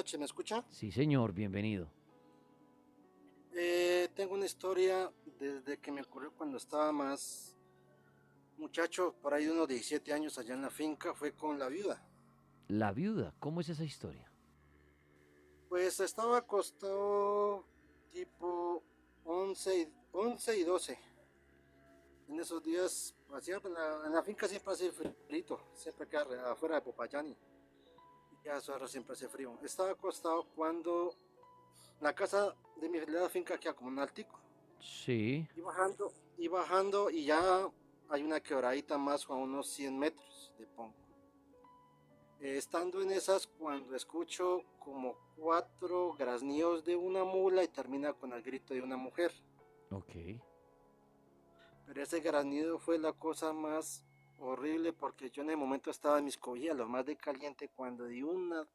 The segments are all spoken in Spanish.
noches, ¿me escucha? Sí, señor, bienvenido. Tengo una historia desde que me ocurrió cuando estaba más muchacho, por ahí de unos 17 años allá en la finca, fue con la viuda. La viuda, ¿cómo es esa historia? Pues estaba acostado tipo 11 y 12. En esos días, hacía, en la finca siempre hace frío, siempre queda afuera de Popayán y ya eso ahora siempre hace frío. Estaba acostado cuando la casa de la finca queda como un altico. Sí, Y bajando, y ya hay una quebradita más a unos 100 metros de pongo. Estando en esas, cuando escucho como cuatro grazníos de una mula y termina con el grito de una mujer. ok. Pero ese graznido fue la cosa más horrible porque yo en el momento estaba en mis cobijas, lo más de caliente, cuando di una,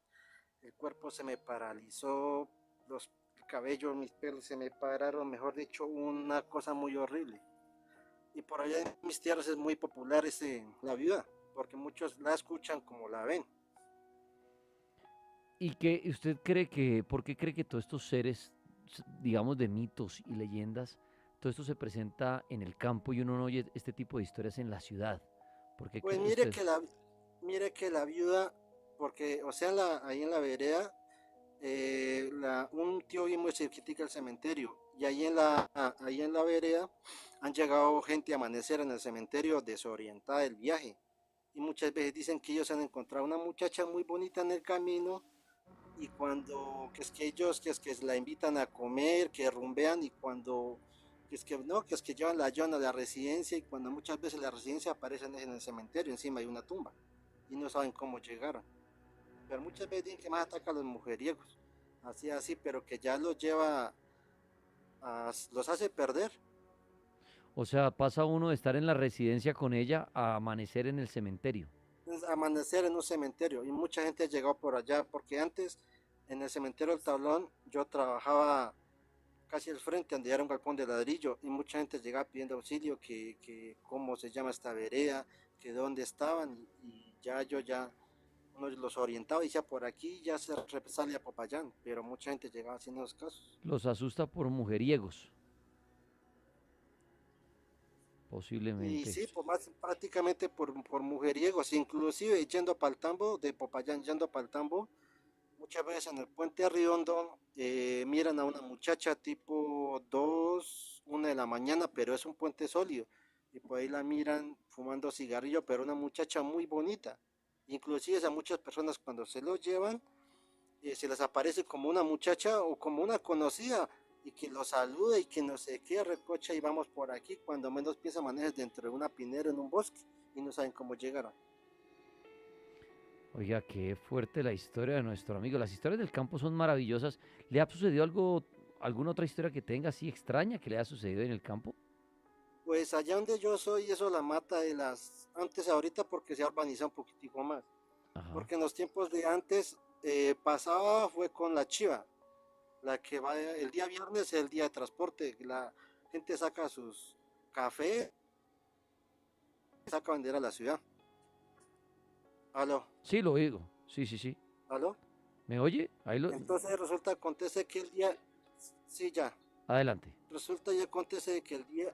el cuerpo se me paralizó, los cabellos, mis pelos se me pararon, mejor dicho, una cosa muy horrible. Y por allá en mis tierras es muy popular la viuda, porque muchos la escuchan como la ven. ¿Y qué usted cree que, por qué cree que todos estos seres, digamos, de mitos y leyendas, todo esto se presenta en el campo y uno no oye este tipo de historias en la ciudad? ¿Por qué Pues cree usted? mire que la viuda, porque, o sea, ahí en la vereda, un tío vive muy cerquita del cementerio, y ahí en la vereda han llegado gente a amanecer en el cementerio desorientada del viaje. Y muchas veces dicen que ellos han encontrado una muchacha muy bonita en el camino y cuando que es que ellos que es que la invitan a comer, que rumbean y cuando que es que no, que es que llevan a la residencia y cuando muchas veces la residencia aparecen en el cementerio, encima hay una tumba y no saben cómo llegaron. Pero muchas veces dicen que más ataca a los mujeriegos, así, pero que ya los lleva los hace perder. O sea, pasa uno de estar en la residencia con ella a amanecer en el cementerio. Es amanecer en un cementerio y mucha gente ha llegado por allá porque antes en el cementerio del Tablón yo trabajaba casi al frente donde era un galpón de ladrillo y mucha gente llegaba pidiendo auxilio, que cómo se llama esta vereda, que dónde estaban y ya yo ya uno los orientaba y decía por aquí ya se sale a Popayán, pero mucha gente llegaba haciendo los casos. Los asusta por mujeriegos, Y posiblemente. sí, pues más prácticamente por mujeriegos, inclusive yendo para el tambo, de Popayán yendo para el tambo, muchas veces en el puente Riondo miran a una muchacha tipo 2, 1 de la mañana, pero es un puente sólido. Y por ahí la miran fumando cigarrillo, pero una muchacha muy bonita. Inclusive a muchas personas cuando se lo llevan, se les aparece como una muchacha o como una conocida y que los saluda y que no sé qué recocha y vamos por aquí. Cuando menos piensa manejas dentro de una pinera en un bosque y no saben cómo llegaron. Oiga, qué fuerte la historia de nuestro amigo. Las historias del campo son maravillosas. ¿Le ha sucedido algo, alguna otra historia que tenga así extraña que le haya sucedido en el campo? Pues allá donde yo soy, eso la mata de las antes ahorita porque se ha urbanizado un poquitico más. Ajá. Porque en los tiempos de antes pasaba fue con la chiva, la que va el día viernes es el día de transporte. La gente saca sus café, saca a vender a la ciudad. Aló, Sí, lo oigo. Sí, sí, sí. aló. ¿Me oye? Ahí lo... Entonces resulta, acontece que el día, sí, ya, Adelante. resulta y acontece de que el día,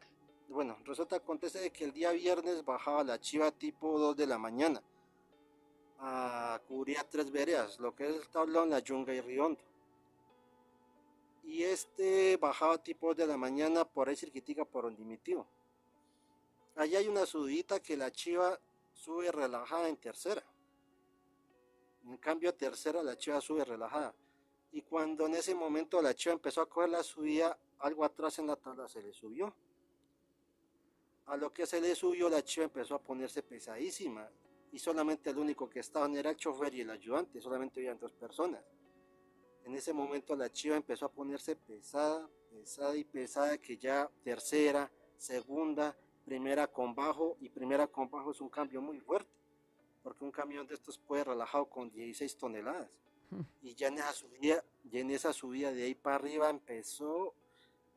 bueno, resulta acontece de que el día viernes bajaba la chiva tipo 2 de la mañana cubría tres veredas, lo que es el Tablón, la Yunga y Riondo. Y este bajaba tipo de la mañana por ahí cerquitica por donde mi tío. Allá hay una subidita que la chiva sube relajada en tercera. En cambio a tercera la chiva sube relajada. Y cuando en ese momento la chiva empezó a coger la subida, algo atrás en la tabla se le subió. A lo que se le subió la chiva empezó a ponerse pesadísima. Y solamente el único que estaban era el chofer y el ayudante, solamente habían dos personas. En ese momento la chiva empezó a ponerse pesada, pesada y pesada, que ya tercera, segunda, primera con bajo, y primera con bajo es un cambio muy fuerte, porque un camión de estos puede relajado con 16 toneladas. Y ya en esa subida de ahí para arriba empezó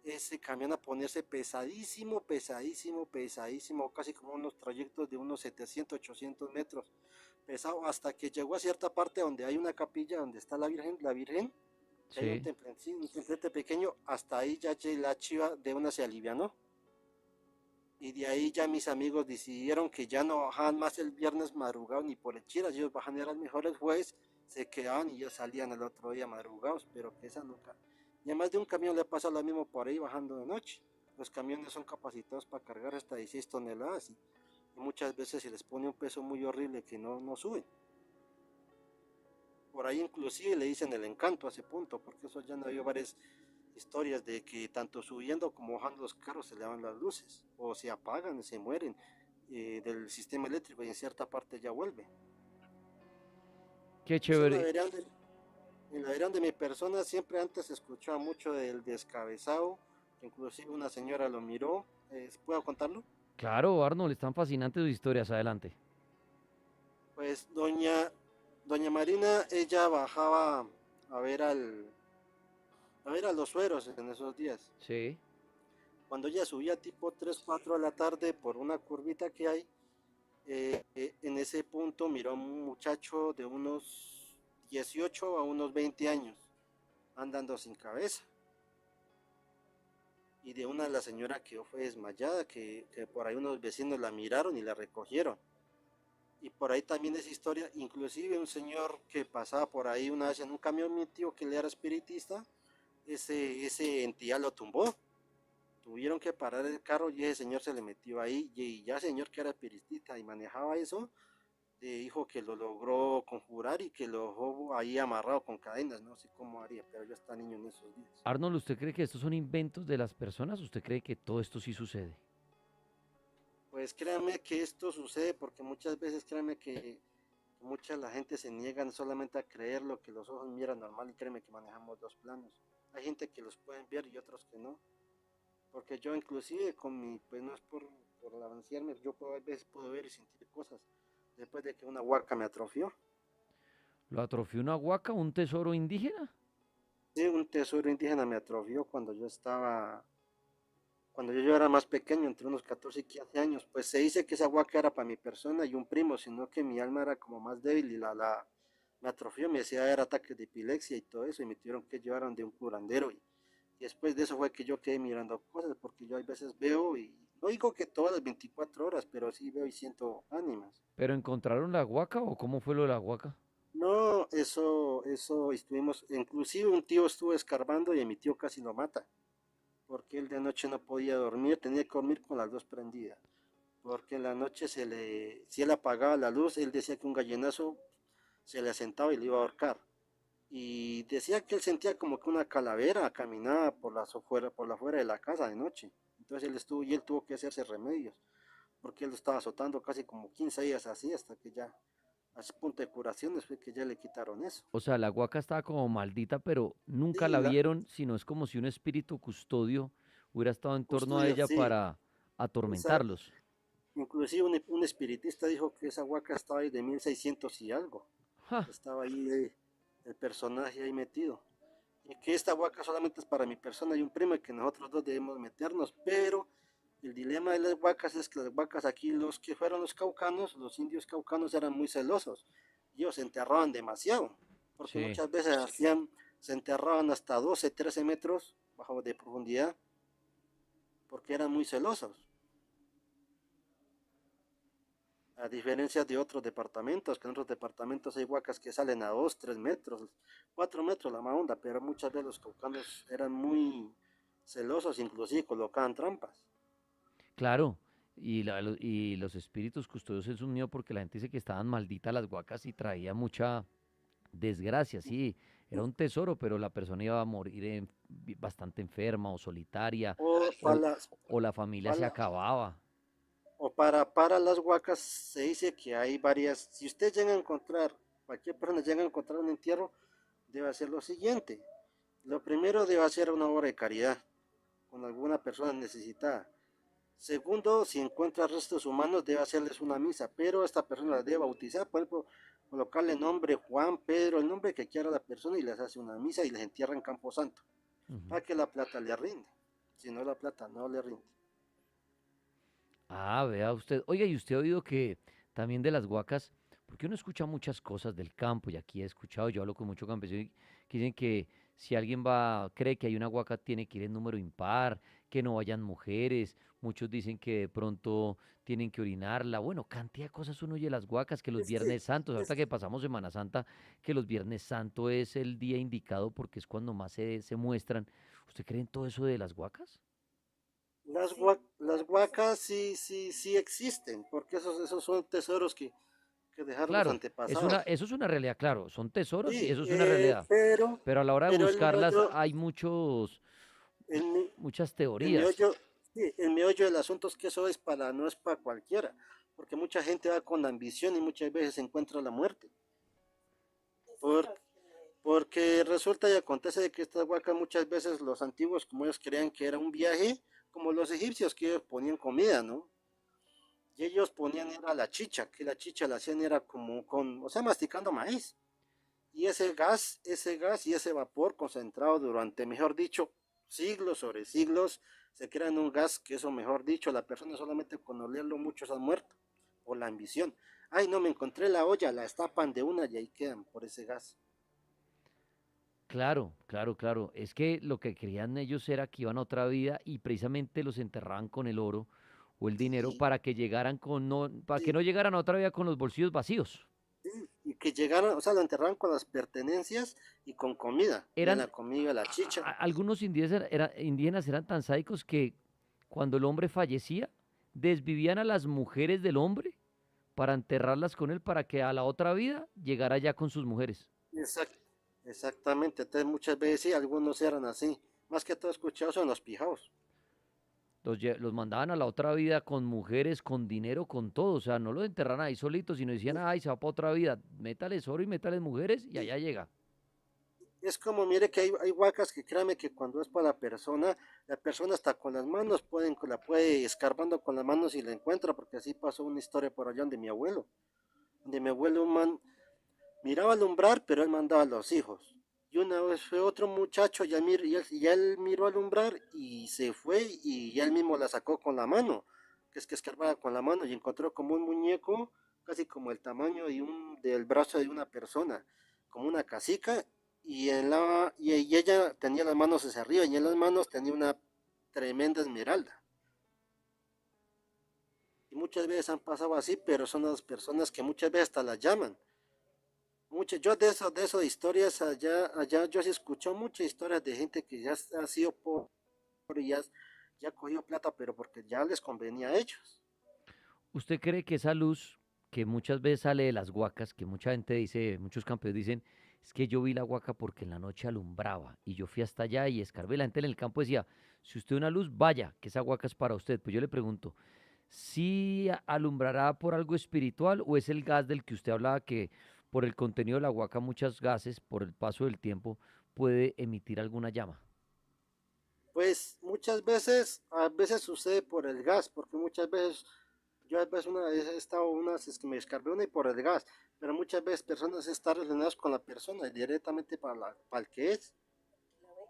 ese camión a ponerse pesadísimo, pesadísimo, pesadísimo, casi como unos trayectos de unos 700, 800 metros. pesado hasta que llegó a cierta parte donde hay una capilla donde está la Virgen, que hay Sí. un templete pequeño, hasta ahí ya la chiva de una se alivianó. Y de ahí ya mis amigos decidieron que ya no bajaban más el viernes madrugado ni por el Chiras, ellos bajan eran mejores jueves, se quedaban y ellos salían el otro día madrugados, pero que esa nunca. Y además de un camión le pasa lo mismo por ahí bajando de noche. Los camiones son capacitados para cargar hasta 16 toneladas y muchas veces se les pone un peso muy horrible que no suben. Por ahí inclusive le dicen el encanto a ese punto, porque eso ya no había varias historias de que tanto subiendo como bajando los carros se le van las luces, o se apagan, se mueren del sistema eléctrico y en cierta parte ya vuelve. Qué Eso chévere. en la verán de mi persona siempre antes se escuchaba mucho del descabezado, que inclusive una señora lo miró, ¿puedo contarlo? Claro, Arnold, están fascinantes sus historias. Adelante. Pues doña Marina, ella bajaba a ver a ver a los sueros en esos días. Sí. Cuando ella subía tipo 3 4 de la tarde por una curvita que hay, en ese punto miró a un muchacho de unos 18 a unos 20 años, andando sin cabeza. Y de una la señora que fue desmayada, que por ahí unos vecinos la miraron y la recogieron. Y por ahí también esa historia, inclusive un señor que pasaba por ahí una vez en un camión, mi tío que le era espiritista, ese entidad lo tumbó. Tuvieron que parar el carro y ese señor se le metió ahí y ya el señor que era espiritista y manejaba eso, dijo que lo logró conjurar y que lo dejó ahí amarrado con cadenas, no sé cómo haría, pero yo estaba niño en esos días. Arnold, ¿usted cree que estos son inventos de las personas? ¿Usted cree que todo esto sí sucede? Pues créanme que esto sucede porque muchas veces créanme que mucha la gente se niegan solamente a creer lo que los ojos miran normal y créanme que manejamos dos planos. Hay gente que los pueden ver y otros que no. Porque yo inclusive con mi, pues no es por avanzarme, yo puedo, a veces puedo ver y sentir cosas después de que una huaca me atrofió. ¿Lo atrofió una huaca, un tesoro indígena? Sí, un tesoro indígena me atrofió cuando yo era más pequeño, entre unos 14 y 15 años. Pues se dice que esa huaca era para mi persona y un primo, sino que mi alma era como más débil y me atrofió, me hacía dar ataques de epilepsia y todo eso y me tuvieron que llevar de un curandero. Y después de eso fue que yo quedé mirando cosas, porque yo a veces veo y no digo que todas las 24 horas, pero sí veo y siento ánimas. ¿Pero encontraron la huaca o cómo fue lo de la huaca? No, eso estuvimos, inclusive un tío estuvo escarbando y a mi tío casi lo mata, porque él de noche no podía dormir, tenía que dormir con las dos prendidas, porque en la noche si él apagaba la luz, él decía que un gallinazo se le asentaba y le iba a ahorcar. Y decía que él sentía como que una calavera caminaba por la afuera de la casa de noche. Entonces él tuvo que hacerse remedios, porque él lo estaba azotando casi como 15 días así, hasta que ya, a ese punto de curaciones fue que ya le quitaron eso. O sea, la huaca estaba como maldita, pero nunca Sí, la vieron, sino es como si un espíritu custodio hubiera estado en torno a custodio, ella sí, para exacto. atormentarlos. Inclusive un espiritista dijo que esa huaca estaba ahí de 1600 y algo. ¡Ja! Estaba ahí el personaje ahí metido. Y que esta huaca solamente es para mi persona y un primo y que nosotros dos debemos meternos, pero el dilema de las huacas es que las huacas aquí, los que fueron los caucanos, los indios caucanos eran muy celosos, ellos se enterraban demasiado, porque Sí. muchas veces se enterraban hasta 12 13 metros bajo de profundidad, porque eran muy celosos. A diferencia de otros departamentos, que en otros departamentos hay huacas que salen a 2 3 metros, 4 metros la más pero muchas veces los caucanos eran muy celosos, inclusive colocaban trampas. Claro, y los espíritus custodios es un miedo porque la gente dice que estaban malditas las huacas y traía mucha desgracia, sí, era un tesoro, pero la persona iba a morir bastante enferma o solitaria, O o, para, o la familia se para, acababa. para las huacas se dice que hay varias, si usted llega a encontrar, cualquier persona llega a encontrar un entierro, debe hacer lo siguiente. Lo primero debe hacer una obra de caridad con alguna persona necesitada. Segundo, si encuentra restos humanos, debe hacerles una misa, pero esta persona la debe bautizar, por ejemplo, colocarle nombre Juan, Pedro, el nombre que quiera la persona y les hace una misa y les entierra en Campo Santo, Ujú. para que la plata le rinde. Si no, la plata no le rinde. Ah, vea usted. Oiga, ¿y usted ha oído que también de las huacas, porque uno escucha muchas cosas del campo y aquí he escuchado, yo hablo con muchos campesinos que dicen que si alguien va, cree que hay una huaca, tiene que ir en número impar, que no vayan mujeres, muchos dicen que de pronto tienen que orinarla, bueno, cantidad de cosas uno oye de las huacas, que los Es que, Viernes Santos, ahorita es que pasamos Semana Santa, que los Viernes Santos es el día indicado porque es cuando más se muestran. ¿Usted cree en todo eso de las huacas? las huacas sí, sí, sí existen, porque esos son tesoros que dejaron los Claro, antepasados. eso es una realidad, claro, son tesoros y Sí, eso es una realidad. Pero a la hora de pero buscarlas hay el, mi- muchas el teorías. meollo, sí, el meollo del asunto es que eso no es para cualquiera, porque mucha gente va con ambición y muchas veces encuentra la muerte. Por, porque resulta y acontece de que estas huacas muchas veces los antiguos, como ellos creían que era un viaje, como los egipcios que ellos ponían comida, ¿no? Y ellos ponían era la chicha, que la chicha la hacían era como con, o sea, masticando maíz. Y ese gas y ese vapor concentrado durante, mejor dicho, siglos sobre siglos, se crea en un gas que eso, mejor dicho, la persona solamente con olerlo mucho se han muerto, por la ambición. Ay, no me encontré la olla, la estapan de una y ahí quedan por ese gas. Claro, claro, claro. Es que lo que creían ellos era que iban a otra vida y precisamente los enterraban con el oro o el dinero Sí, para que llegaran para que sí, no llegaran a otra vida con los bolsillos vacíos. sí. Y que llegaron, o sea, lo enterraban con las pertenencias y con comida. Y en Eran, la comida la chicha. algunos indígenas eran tan sádicos que cuando el hombre fallecía, desvivían a las mujeres del hombre para enterrarlas con él para que a la otra vida llegara ya con sus mujeres. Exact, exactamente. Entonces muchas veces sí, algunos eran así. Más que todo escuchados son los pijaos. Los mandaban a la otra vida con mujeres, con dinero, con todo. O sea, no los enterraban ahí solitos, sino decían, Sí, ay, se va para otra vida. Métales oro y métales mujeres y sí. allá llega. Es como, mire que hay huacas que créame que cuando es para la persona hasta con las manos la puede escarbando con las manos y la encuentra, porque así pasó una historia por allá de mi abuelo. De mi abuelo, un man miraba alumbrar, pero él mandaba a los hijos. Y una vez fue otro muchacho, y él miró alumbrar y se fue y él mismo la sacó con la mano, que es que escarbaba con la mano y encontró como un muñeco, casi como el tamaño del brazo de una persona, como una casica, y ella tenía las manos hacia arriba y en las manos tenía una tremenda esmeralda. Y muchas veces han pasado así, pero son las personas que muchas veces hasta las llaman. Yo de eso de historias allá, yo sí escucho muchas historias de gente que ya ha sido pobre y ya cogió plata, pero porque ya les convenía a ellos. ¿Usted cree que esa luz que muchas veces sale de las huacas, que mucha gente dice, muchos campeones dicen, es que yo vi la huaca porque en la noche alumbraba y yo fui hasta allá y escarbé, la gente en el campo decía, si usted ve una luz, vaya, que esa huaca es para usted. Pues yo le pregunto, ¿sí alumbrará por algo espiritual o es el gas del que usted hablaba que por el contenido de la huaca muchos gases, por el paso del tiempo, puede emitir alguna llama? Pues muchas veces, a veces sucede por el gas, porque muchas veces, yo a veces una vez he estado unas, es que me descargué una y por el gas, pero muchas veces personas están relacionadas con la persona y directamente para el que es,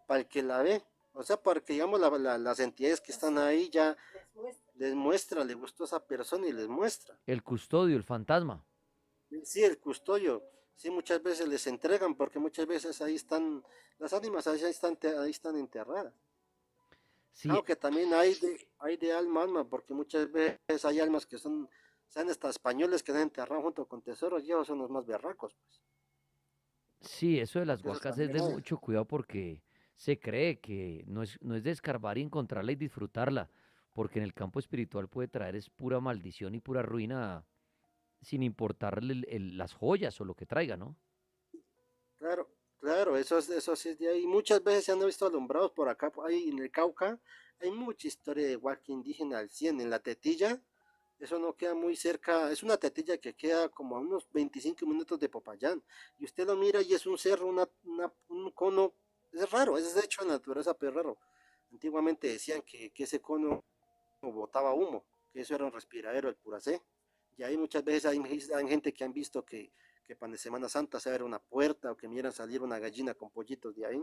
para el que la ve. O sea, porque digamos las entidades que están ahí ya les muestra, le gustó a esa persona y les muestra. El custodio, el fantasma. Sí, el custodio, sí, muchas veces les entregan porque muchas veces ahí están, las ánimas ahí están enterradas. Sí, Claro que también hay de alma, alma, porque muchas veces hay almas que sean hasta españoles que se han enterrado junto con tesoros, y ellos son los más berracos, pues, sí, eso de las porque eso huacas es también de hay. mucho cuidado porque se cree que no es de escarbar y encontrarla y disfrutarla, porque en el campo espiritual puede traer es pura maldición y pura ruina sin importarle las joyas o lo que traiga, ¿no? Claro, claro, eso sí es de ahí. Muchas veces se han visto alumbrados por acá, ahí en el Cauca, hay mucha historia de huaca indígena al 100 en la Tetilla. Eso no queda muy cerca, es una tetilla que queda como a unos 25 minutos de Popayán. Y usted lo mira y es un cerro, un cono, es raro, es hecho de naturaleza, pero raro. Antiguamente decían que ese cono botaba humo, que eso era un respiradero, el puracé. Y ahí muchas veces hay gente que han visto que para Semana Santa se abre una puerta o que miran salir una gallina con pollitos de ahí.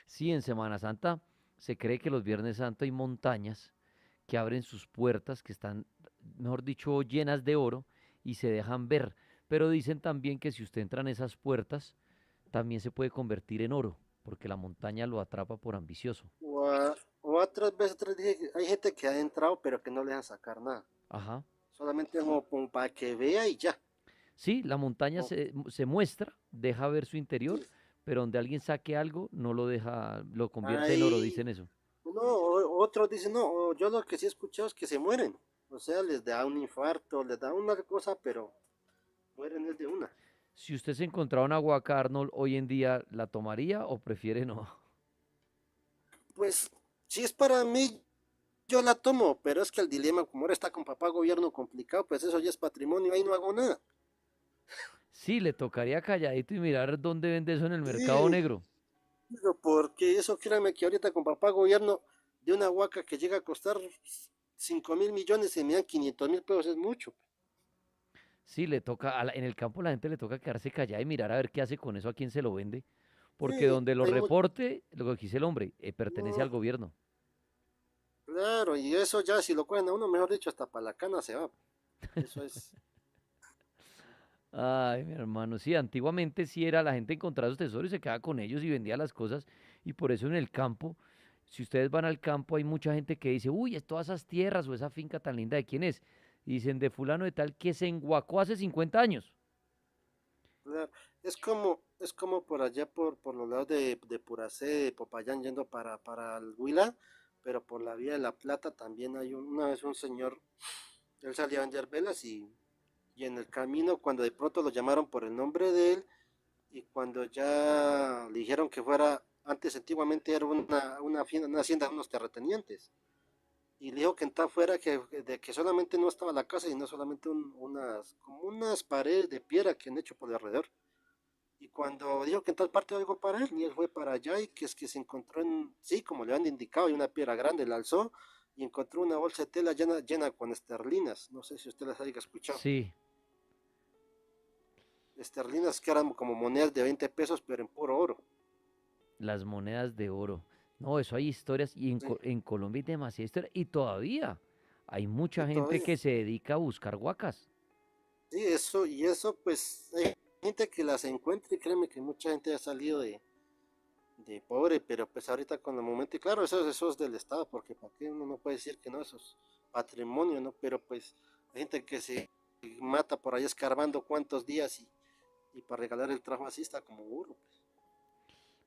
Sí, en Semana Santa se cree que los Viernes Santo hay montañas que abren sus puertas, que están, mejor dicho, llenas de oro, y se dejan ver. Pero dicen también que si usted entra en esas puertas, también se puede convertir en oro, porque la montaña lo atrapa por ambicioso. O otras veces dije que hay gente que ha entrado pero que no le dejan sacar nada. Ajá. Solamente como para que vea y ya. Sí, la montaña No, se muestra, deja ver su interior, sí. pero donde alguien saque algo, no lo deja, lo convierte en oro, Hay, dicen eso. no, otros dicen, no, yo lo que sí he escuchado es que se mueren. O sea, les da un infarto, les da una cosa, pero mueren es de una. Si usted se encontrara una Huaca Arnold hoy en día, ¿la tomaría o prefiere no? Pues, si es para mí, yo la tomo, pero es que el dilema, como ahora está con papá gobierno complicado, pues eso ya es patrimonio, ahí no hago nada. Sí, le tocaría calladito y mirar dónde vende eso en el mercado Sí, negro. pero porque eso, créame que ahorita con papá gobierno de una huaca que llega a costar 5.000 millones y me dan 500.000 pesos, es mucho. Sí, le toca, en el campo la gente le toca quedarse callada y mirar a ver qué hace con eso, a quién se lo vende. Porque Sí, donde lo hay mucho. reporte, lo que dice el hombre, pertenece al No, gobierno. claro, y eso ya si lo cogen a uno, mejor dicho, hasta para la cana se va. Eso es. Ay, mi hermano, sí, antiguamente sí era la gente encontraba esos tesoros y se quedaba con ellos y vendía las cosas. Y por eso en el campo, si ustedes van al campo, hay mucha gente que dice, uy, es todas esas tierras o esa finca tan linda, ¿de quién es? Y dicen, de fulano de tal que se enguacó hace 50 años. Claro. Es como por allá, por los lados de Puracé, de Popayán, yendo para el Huila, pero por la vía de la Plata también hay una vez un señor, él salía a vender velas y en el camino, cuando de pronto lo llamaron por el nombre de él, y cuando ya le dijeron que fuera, antes antiguamente era una hacienda de unos terratenientes, y le dijo que en fuera de que solamente no estaba la casa, sino solamente como unas paredes de piedra que han hecho por alrededor. Y cuando dijo que en tal parte algo para él, y él fue para allá y que es que se encontró sí, como le han indicado, hay una piedra grande, la alzó y encontró una bolsa de tela llena con esterlinas. No sé si usted las haya escuchado. Sí, Esterlinas que eran como monedas de 20 pesos, pero en puro oro. las monedas de oro. No, eso hay historias y Sí, En Colombia hay demasiada historia y todavía hay y mucha gente todavía. que se dedica a buscar huacas. Sí, eso pues hay gente que las encuentra y créeme que mucha gente ha salido de pobre, pero pues ahorita con el momento, y claro, eso es del Estado, porque para qué uno no puede decir que no, eso es patrimonio, ¿no? Pero pues hay gente que se mata por ahí escarbando cuántos días y para regalar el trabajo así está como burro. Pues.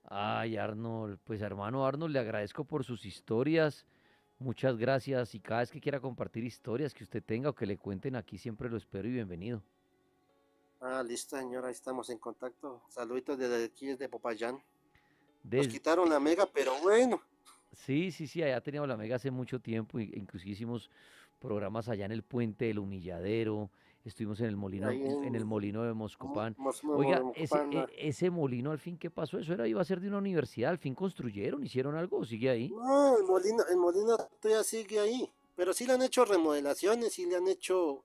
Ay, Arnold, pues hermano Arnold, le agradezco por sus historias. Muchas gracias y cada vez que quiera compartir historias que usted tenga o que le cuenten aquí, siempre lo espero y bienvenido. Ah, listo, señora, ahí estamos en contacto. Saluditos desde aquí, desde Popayán. Nos Des- quitaron la mega, pero bueno. Sí, sí, sí, allá teníamos la Mega hace mucho tiempo, inclusive hicimos programas allá en el Puente del Humilladero, estuvimos Ahí en el en molino de Moscopán. Oiga, Mocopán. ese molino al fin, ¿qué pasó? Eso era, iba a ser de una universidad, al fin construyeron, hicieron algo, o sigue ahí. No, el molino todavía sigue ahí. Pero sí le han hecho remodelaciones, sí le han hecho,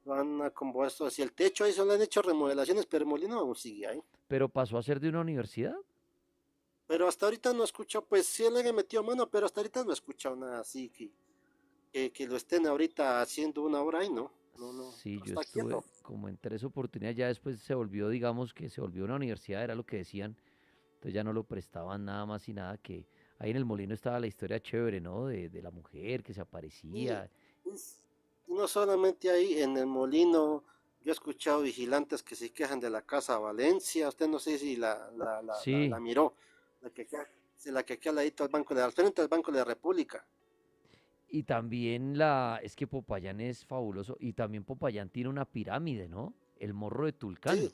lo han acomodado hacia el techo, eso le han hecho remodelaciones, pero el molino aún sigue ahí. Pero pasó a ser de una universidad. Pero hasta ahorita no he escuchado, pues sí le he metido mano, pero hasta ahorita no he escuchado nada así que lo estén ahorita haciendo una hora ahí, ¿no? No, no, Sí, yo está estuve quieto. como en 3 oportunidades, ya después se volvió, digamos que se volvió una universidad, era lo que decían, entonces ya no lo prestaban nada más y nada, que ahí en el molino estaba la historia chévere, ¿no? De la mujer que se Y, aparecía. y no solamente ahí, en el molino, yo he escuchado vigilantes que se quejan de la Casa Valencia, usted no sé si la Sí, miró, la que queda, sí, la que queda al ladito al frente del Banco de la República. y también es que Popayán es fabuloso, y también Popayán tiene una pirámide, ¿no? El Morro de Tulcán. Sí,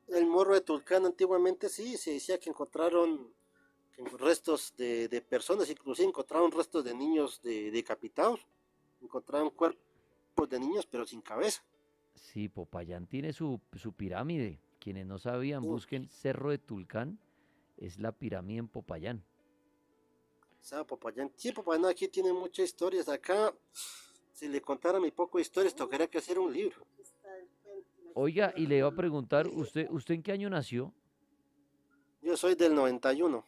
el Morro de Tulcán antiguamente sí, se decía que encontraron restos de personas, inclusive encontraron restos de niños decapitados, encontraron cuerpos de niños pero sin cabeza. Sí, Popayán tiene su pirámide. Quienes no sabían, Sí, busquen Cerro de Tulcán, es la pirámide en Popayán. Popayán. Sí, Popayán aquí tiene muchas historias. Acá, si le contara mi poco de historias, tocaría que hacer un libro. Oiga, y le iba a preguntar, ¿usted en qué año nació? Yo soy del 91.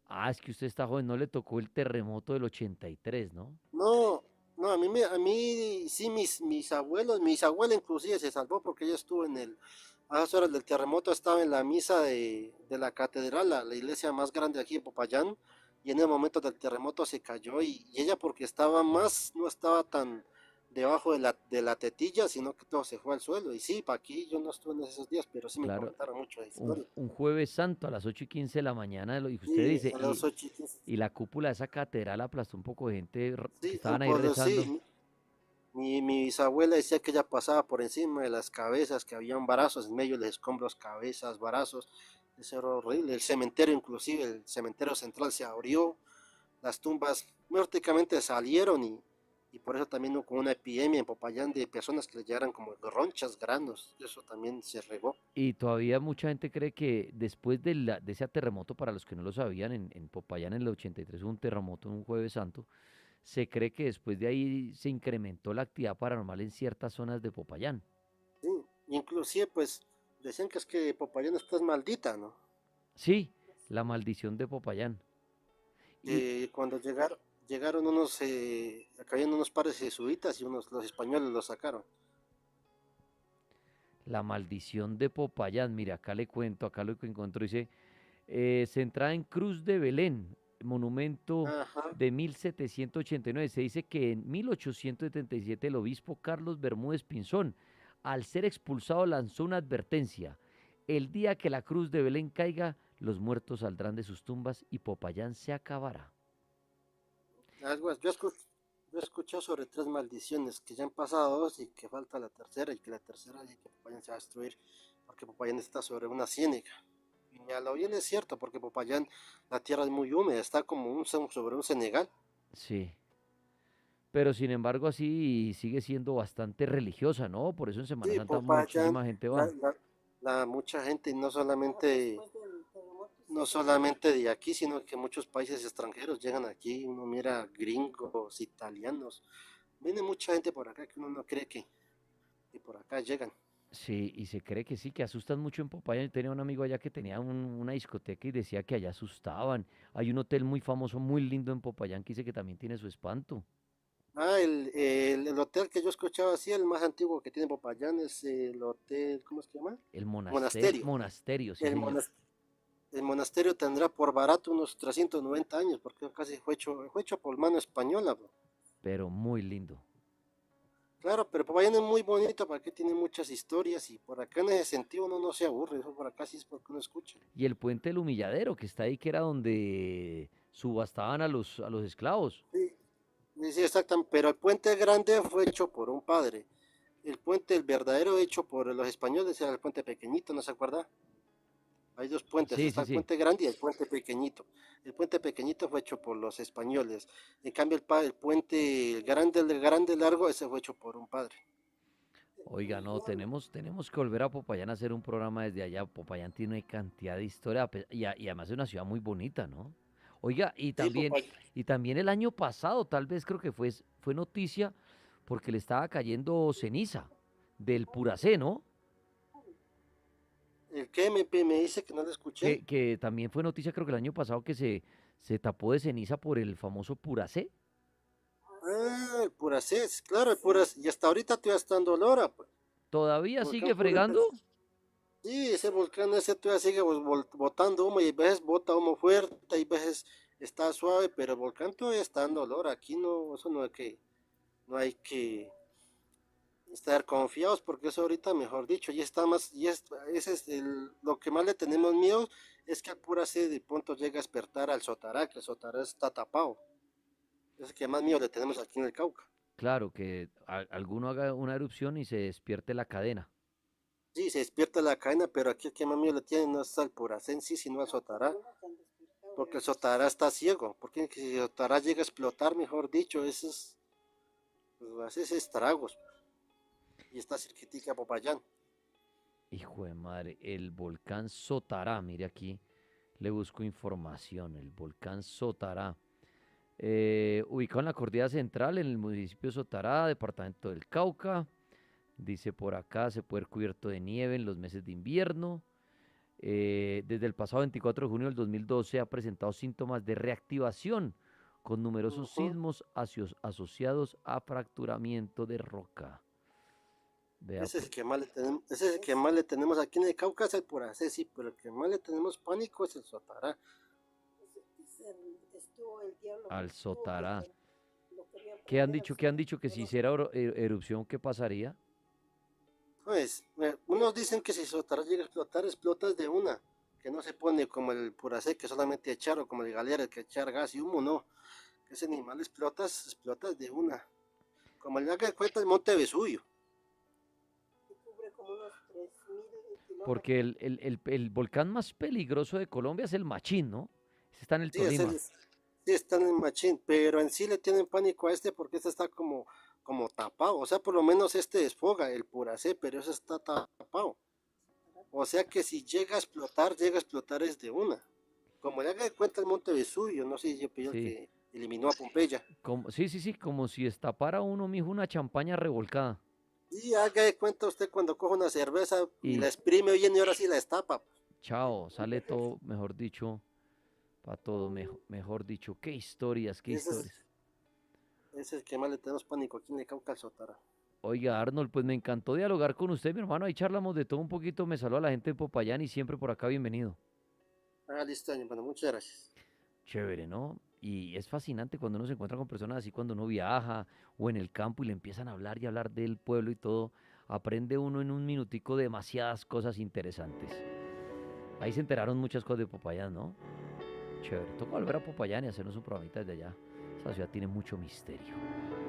Ah, es que usted está joven, no le tocó el terremoto del 83, ¿no? No, No, a mí sí, mis abuelos, mis abuela inclusive se salvó porque ella estuvo a las horas del terremoto, estaba en la misa de la catedral, la iglesia más grande aquí en Popayán, y en el momento del terremoto se cayó y ella porque estaba más, no estaba tan debajo de la tetilla, sino que todo se fue al suelo. Y sí, para aquí yo no estuve en esos días, pero sí me Claro, comentaron mucho de historia. un jueves santo a las 8:15 de la mañana, y que usted Sí, dice, a los 8 y la cúpula de esa catedral aplastó un poco de gente que sí, estaban ahí rezando. sí, mi bisabuela decía que ella pasaba por encima de las cabezas, que habían varazos en medio de los escombros, cabezas, varazos. Eso era horrible. El cementerio, inclusive, el cementerio central se abrió, las tumbas prácticamente salieron y por eso también hubo como una epidemia en Popayán de personas que le llegaran como ronchas, granos. Eso también se regó. Y todavía mucha gente cree que después de ese terremoto, para los que no lo sabían, en Popayán en el 83 hubo un terremoto un jueves santo, se cree que después de ahí se incrementó la actividad paranormal en ciertas zonas de Popayán. Sí, inclusive pues decían que es que Popayán está maldita, ¿no? Sí, la maldición de Popayán. Y Que cuando llegaron unos, caían unos pares jesuitas y los españoles los sacaron. la maldición de Popayán, mire, acá le cuento, acá lo que encontró, dice, centrada en Cruz de Belén, monumento Ajá. de 1789. Se dice que en 1877 el obispo Carlos Bermúdez Pinzón, al ser expulsado, lanzó una advertencia. El día que la Cruz de Belén caiga, los muertos saldrán de sus tumbas y Popayán se acabará. Yo he escuchado sobre tres maldiciones, que ya han pasado dos y que falta la tercera, y que la tercera y que Popayán se va a destruir, porque Popayán está sobre una ciénaga. Y a lo bien es cierto, porque Popayán, la tierra es muy húmeda, está como sobre un senegal. Sí. Pero sin embargo así sigue siendo bastante religiosa, ¿no? Por eso en Semana Sí, Santa Popayán, muchísima gente la, va. la, mucha gente, no solamente de aquí, sino que muchos países extranjeros llegan aquí, uno mira gringos, italianos, viene mucha gente por acá que uno no cree que por acá llegan. Sí, y se cree que sí, que asustan mucho en Popayán. Yo tenía un amigo allá que tenía una discoteca y decía que allá asustaban. Hay un hotel muy famoso, muy lindo en Popayán que dice que también tiene su espanto. Ah, el hotel que yo escuchaba así, el más antiguo que tiene Popayán es el hotel, ¿cómo se llama? El Monasterio. monasterio, sí El, señor, el monasterio tendrá por barato unos 390 años, porque casi fue hecho por mano española, bro. pero muy lindo. Claro, pero Popayán es muy bonito porque tiene muchas historias y por acá en ese sentido uno no se aburre, eso por acá sí es porque uno escucha. Y el puente del Humilladero, que está ahí, que era donde subastaban a los esclavos. Sí, sí, exactamente, pero el puente grande fue hecho por un padre. El puente, el verdadero hecho por los españoles, era el puente pequeñito, ¿no se acuerda? Hay dos puentes, Sí, está sí, el sí. puente grande y el puente pequeñito. El puente pequeñito fue hecho por los españoles. En cambio, el puente grande, el grande largo, ese fue hecho por un padre. Oiga, no, tenemos que volver a Popayán a hacer un programa desde allá. Popayán tiene una cantidad de historia y además es una ciudad muy bonita, ¿no? Oiga, Sí, Popayán. y también el año pasado, tal vez creo que fue noticia porque le estaba cayendo ceniza del Puracé, ¿no? El que me dice que no lo escuché. Que también fue noticia creo que el año pasado que se tapó de ceniza por el famoso Puracé. Ah, el Puracés, claro, el Puracés. Y hasta ahorita todavía está en Dolora, pues. ¿Todavía Volcán sigue Puracés. fregando? Sí, ese volcán ese todavía sigue botando humo y a veces bota humo fuerte y a veces está suave, pero el volcán todavía está en dolor. Aquí no, eso no hay que estar confiados porque eso ahorita, mejor dicho, ya está más, ese es lo que más le tenemos miedo es que Apura se de pronto llega a despertar al Sotará, que el Sotará está tapado. Es el que más miedo le tenemos aquí en el Cauca. Claro, que alguno haga una erupción y se despierte la cadena. Sí, se despierta la cadena, pero aquí el que más miedo le tiene no es al Puracén, sí, sino al Sotará, porque el Sotará está ciego, porque si el Sotará llega a explotar, mejor dicho, pues, hace estragos, y está cerquitica a Popayán. Hijo de madre, el volcán Sotará, mire aquí, le busco información, el volcán Sotará. Ubicado en la cordillera central, en el municipio de Sotará, departamento del Cauca. Dice por acá, se puede ver cubierto de nieve en los meses de invierno. Desde el pasado 24 de junio del 2012 ha presentado síntomas de reactivación con numerosos Ujú. sismos asociados a fracturamiento de roca. Vea Ese es el pues. que más le tenemos, ese es el que más le tenemos aquí en el Cauca, es el Puracé, sí, pero el que más le tenemos pánico es el Sotará. Al Sotará. ¿Qué han dicho que si hiciera erupción, qué pasaría? Pues, unos dicen que si Sotará llega a explotar, explotas de una, que no se pone como el Puracé, que solamente echar, o como el Galera, que echar gas y humo, no. Que ese animal explotas, explotas de una. Como el haga de cuenta el Monte Vesubio. Porque el volcán más peligroso de Colombia es el Machín, ¿no? Ese está en el Sí, es Tolima. el, sí están en Machín, pero en sí le tienen pánico a este porque este está como tapado. O sea, por lo menos este desfoga el Puracé, pero ese está tapado. O sea que si llega a explotar es de una. Como le haga de cuenta el Monte Vesubio, no sé si yo pidió el Sí. que eliminó a Pompeya. Sí, sí, sí, como si destapara uno, mijo, una champaña revolcada. Y haga de cuenta usted cuando coge una cerveza y la Y exprime bien y ahora sí la destapa. chao, sale todo, mejor dicho, para todo, mejor dicho. Qué historias, qué Ese es, historias. ese es el que más le tenemos pánico aquí en el Cauca al Sotara. Oiga, Arnold, pues me encantó dialogar con usted, mi hermano. Ahí charlamos de todo un poquito. Me saluda la gente de Popayán y siempre por acá, bienvenido. Ah, listo, bueno, muchas gracias. Chévere, ¿no? Y es fascinante cuando uno se encuentra con personas así, cuando uno viaja o en el campo y le empiezan a hablar y hablar del pueblo y todo. Aprende uno en un minutico demasiadas cosas interesantes. Ahí se enteraron muchas cosas de Popayán, ¿no? Chévere. Toca volver a Popayán y hacernos un programita desde allá. Esa ciudad tiene mucho misterio.